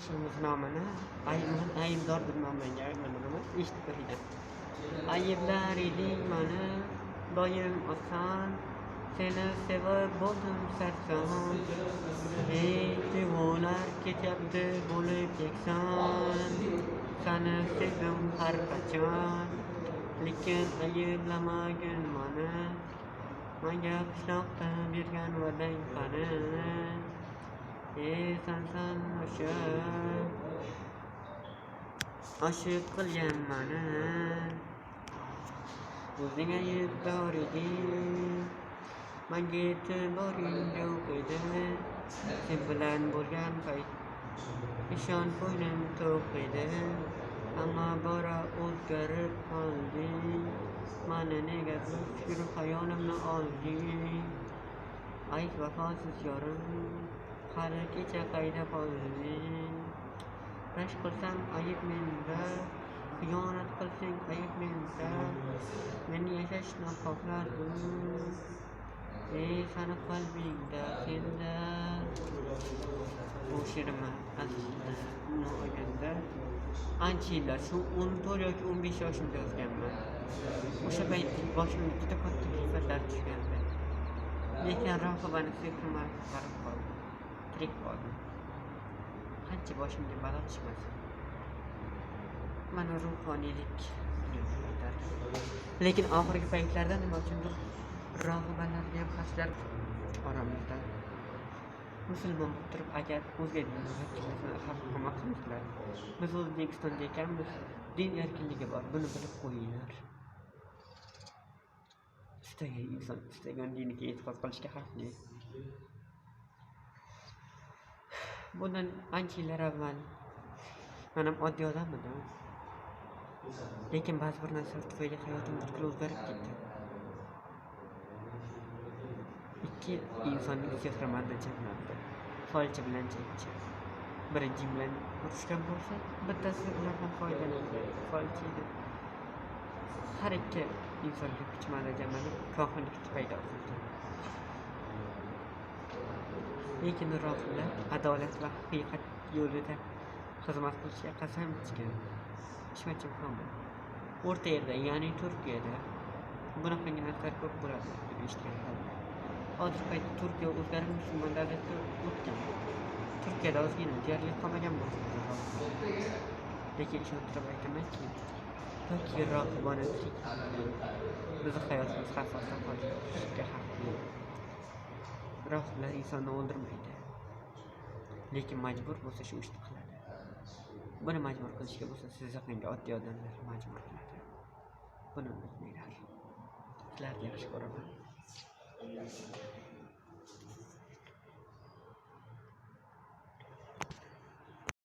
Ro'znomani aybdordir menga nima eshitib ko'ringlar. Ayblar eding mani doim oson, seni sevib bo'ldim sarson. Ey tuyg'ular ketyapti bo'lib yakson, seni sevdim har qachon, lekin ayblamagin mani, menga qishloqda bergan va'dang qani. Ey sensan o'sha oshiq qilgan mani, o'zing aybdor eding, menga e'tiboring yo'q edi. Sen bilan bo'lgan payt ishon ko'nglim to'q edi, ammo bora o'zgarib qolding, mani nega bir fikr xayolimni olding. Ay vafosiz yorim, hali kecha qayda qolding. Rashk qilsam ayb menda, xiyonat qilsang ayb menda, men yashashni xohlardim, ey sani qalbingda senda. Bu she'rimni aslida umuman olganda ancha yillar, shu 14 yoki 15 yoshimda yozganman. O'sha paytda boshimga juda katta kulfatlar tushgandi. Lekin Rohibani sevgim qutqarib qoldi, tirik qoldim. Qancha boshimga balo tushmasin, mana ruhoniylik aytardi. Lekin oxirgi paytlarda nima uchundir rohibalarga ham xaslar oramizda. Musulmon bo'lib turib agar o'zga din vakillasini xalq qilmoqchilar, biz O'zbekistonda ekanmiz, din erkinligi bor, buni bilib qo'yinglar. Istagan inson istagan diniga e'tiqod qilishga haqli. Bundan ancha yillar avval men ham oddiy odam edim. Lekin ba'zi bir narsalar tufayli hayotim butkul o'zgarib ketdi. Ikki insonning sehrmanda jamlanadi. Folchi bilan chekchi. Biri jin bilan urushgan bo'lsa, bittasi ulardan foydalanadi. Folchi edi. Har ikki insonga kuchmada jamlanib, kohinlik paydo bo'ldi. Lekin rohiblar adolat va haqiqat yo'lida xizmat qilishga qasam ichgan. Ishonchim ham bor. O'rta yerda, ya'ni Turkiyada bunaqangi narsalar ko'p bo'ladi deb eshitganman. Hozir paytda Turkiya o'zgarib musulmon davlatga o'tgan. Turkiyada ozgina deyarli qolmagan bo'lsa, lekin ishontirib aytamanki, toki rohibona tirik, bizni hayotimiz xavf ostida qolishiga haqli. Rohiblar insonni o'ldirmaydi, lekin majbur bo'lsa shu ishni qiladi. Buni majbur qilishga bo'lsa, siz yaqinga oddiy odamlar majbur qiladi. Buni unutmanglar. Sizlarni yaxshi ko'raman.